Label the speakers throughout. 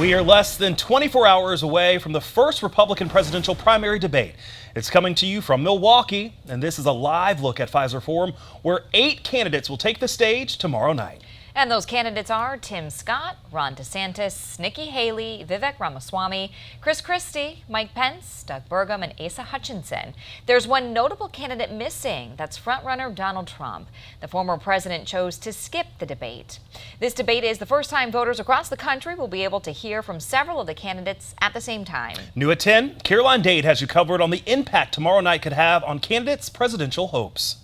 Speaker 1: We are less than 24 hours away from the first Republican presidential primary debate. It's coming to you from Milwaukee, and this is a live look at Pfizer Forum, where 8 candidates will take the stage tomorrow night.
Speaker 2: And those candidates are Tim Scott, Ron DeSantis, Nikki Haley, Vivek Ramaswamy, Chris Christie, Mike Pence, Doug Burgum, and Asa Hutchinson. There's one notable candidate missing. That's frontrunner Donald Trump. The former president chose to skip the debate. This debate is the first time voters across the country will be able to hear from several of the candidates at the same time.
Speaker 1: New at 10, Caroline Dade has you covered on the impact tomorrow night could have on candidates' presidential hopes.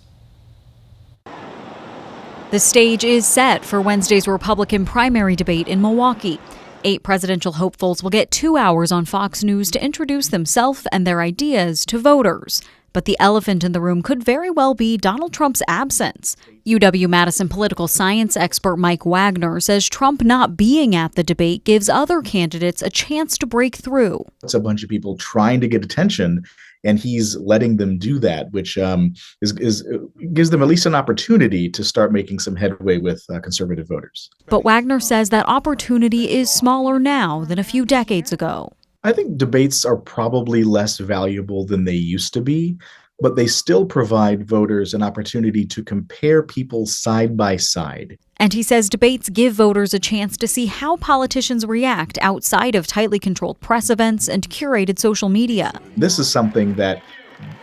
Speaker 3: The stage is set for Wednesday's Republican primary debate in Milwaukee. 8 presidential hopefuls will get 2 hours on Fox News to introduce themselves and their ideas to voters. But the elephant in the room could very well be Donald Trump's absence. UW-Madison political science expert Mike Wagner says Trump not being at the debate gives other candidates a chance to break through.
Speaker 4: It's a bunch of people trying to get attention, and he's letting them do that, which gives them at least an opportunity to start making some headway with conservative voters.
Speaker 3: But Wagner says that opportunity is smaller now than a few decades ago.
Speaker 4: I think debates are probably less valuable than they used to be, but they still provide voters an opportunity to compare people side by side.
Speaker 3: And he says debates give voters a chance to see how politicians react outside of tightly controlled press events and curated social media.
Speaker 4: This is something that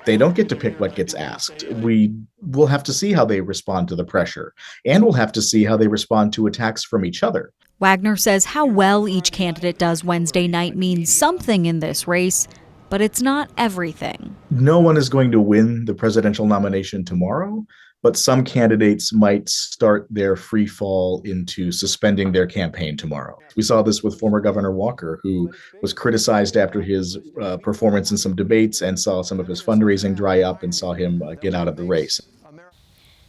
Speaker 4: they don't get to pick what gets asked. We will have to see how they respond to the pressure, and we'll have to see how they respond to attacks from each other.
Speaker 3: Wagner says how well each candidate does Wednesday night means something in this race, but it's not everything.
Speaker 4: No one is going to win the presidential nomination tomorrow, but some candidates might start their free fall into suspending their campaign tomorrow. We saw this with former Governor Walker, who was criticized after his performance in some debates and saw some of his fundraising dry up and saw him get out of the race.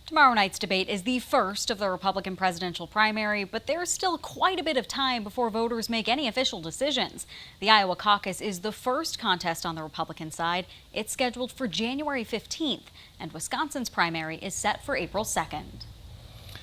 Speaker 5: Tomorrow night's debate is the first of the Republican presidential primary, but there's still quite a bit of time before voters make any official decisions. The Iowa caucus is the first contest on the Republican side. It's scheduled for January 15th, and Wisconsin's primary is set for April 2nd.